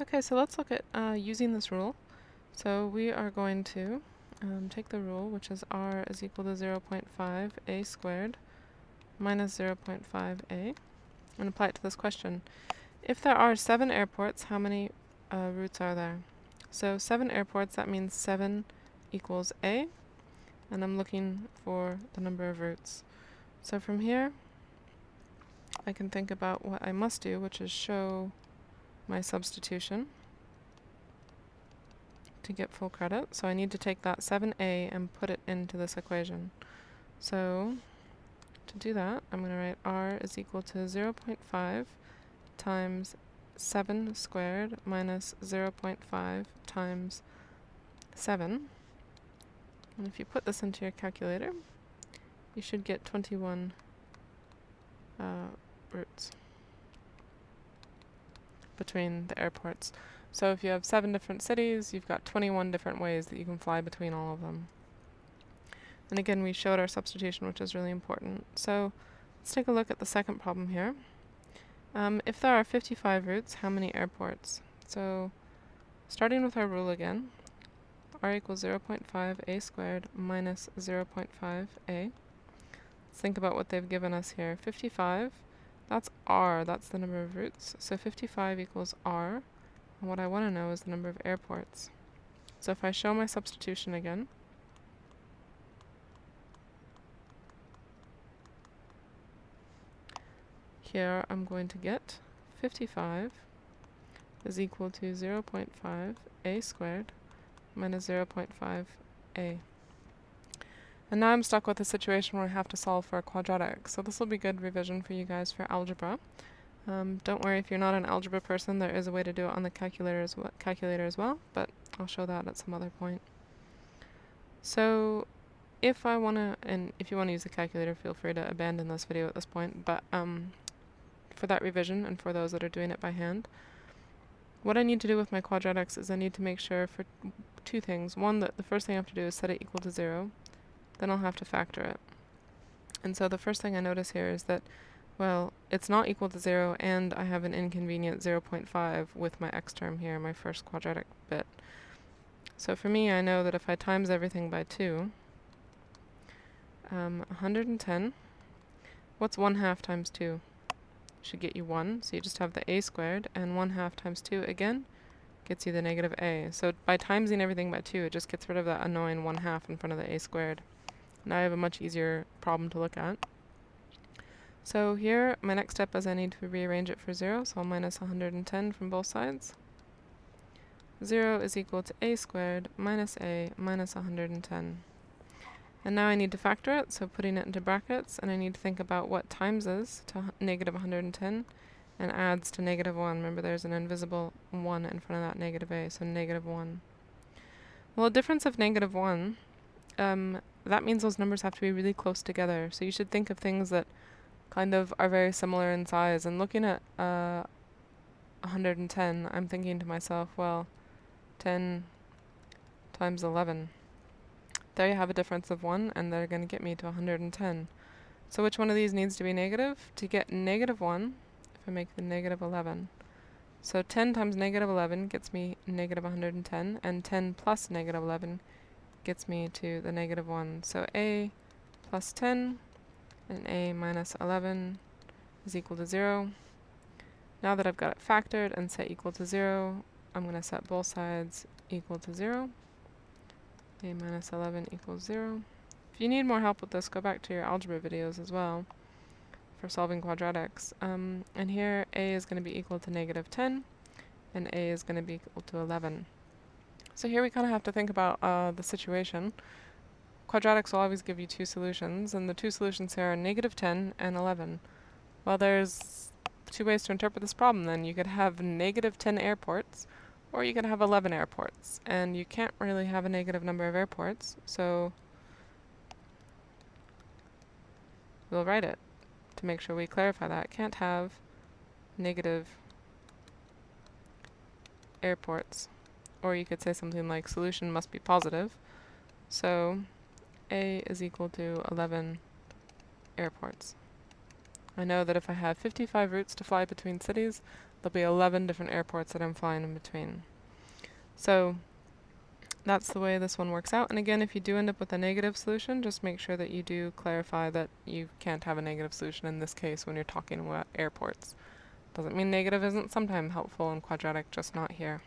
Okay, so let's look at using this rule. So we are going to take the rule, which is r is equal to 0.5 a squared minus 0.5 a, and apply it to this question. If there are 7 airports, how many routes are there? So 7 airports, that means 7 equals a, and I'm looking for the number of routes. So from here, I can think about what I must do, which is show my substitution to get full credit. So I need to take that 7a and put it into this equation. So to do that, I'm going to write r is equal to 0.5 times 7 squared minus 0.5 times 7. And if you put this into your calculator, you should get 21 routes between the airports. So if you have 7 different cities, you've got 21 different ways that you can fly between all of them. And again, we showed our substitution, which is really important. So let's take a look at the second problem here. If there are 55 routes, how many airports? So starting with our rule again, r equals 0.5 a squared minus 0.5 a. Let's think about what they've given us here. 55, that's r, that's the number of routes. So 55 equals r, and what I want to know is the number of airports. So if I show my substitution again, here I'm going to get 55 is equal to 0.5 a squared minus 0.5 a. And now I'm stuck with a situation where I have to solve for a quadratic. So this will be good revision for you guys for algebra. Don't worry if you're not an algebra person, there is a way to do it on the calculator as well, but I'll show that at some other point. So if I want to, and if you want to use a calculator, feel free to abandon this video at this point, but for that revision and for those that are doing it by hand, what I need to do with my quadratics is I need to make sure for two things. One, that the first thing I have to do is set it equal to 0. Then I'll have to factor it. And so the first thing I notice here is that, well, it's not equal to 0, and I have an inconvenient 0.5 with my x term here, my first quadratic bit. So for me, I know that if I times everything by 2, 110, what's 1/2 times 2? Should get you 1, so you just have the a squared, and 1/2 times 2 again gets you the negative a. So by timesing everything by 2, it just gets rid of that annoying 1/2 in front of the a squared. Now I have a much easier problem to look at. So here, my next step is I need to rearrange it for 0, so I'll minus 110 from both sides. 0 is equal to a squared minus a minus 110. And now I need to factor it, so putting it into brackets, and I need to think about what times is to negative 110 and adds to negative 1. Remember, there's an invisible 1 in front of that negative a, so negative 1. Well, a difference of negative 1, that means those numbers have to be really close together. So you should think of things that kind of are very similar in size. And looking at 110, I'm thinking to myself, well, 10 times 11. There you have a difference of 1, and they're going to get me to 110. So which one of these needs to be negative? To get negative 1, if I make the negative 11. So 10 times negative 11 gets me negative 110, and 10 plus negative 11 gets me to the negative 1. So a plus 10 and a minus 11 is equal to 0. Now that I've got it factored and set equal to 0, I'm going to set both sides equal to 0. A minus 11 equals 0. If you need more help with this, go back to your algebra videos as well for solving quadratics. And here a is going to be equal to negative 10, and a is going to be equal to 11. So here we kind of have to think about the situation. Quadratics will always give you two solutions, and the two solutions here are negative 10 and 11. Well, there's two ways to interpret this problem then. You could have negative 10 airports, or you could have 11 airports. And you can't really have a negative number of airports, so we'll write it to make sure we clarify that. Can't have negative airports. Or you could say something like solution must be positive. So a is equal to 11 airports. I know that if I have 55 routes to fly between cities, there'll be 11 different airports that I'm flying in between. So that's the way this one works out. And again, if you do end up with a negative solution, just make sure that you do clarify that you can't have a negative solution in this case when you're talking about airports. Doesn't mean negative isn't sometimes helpful in quadratic, just not here.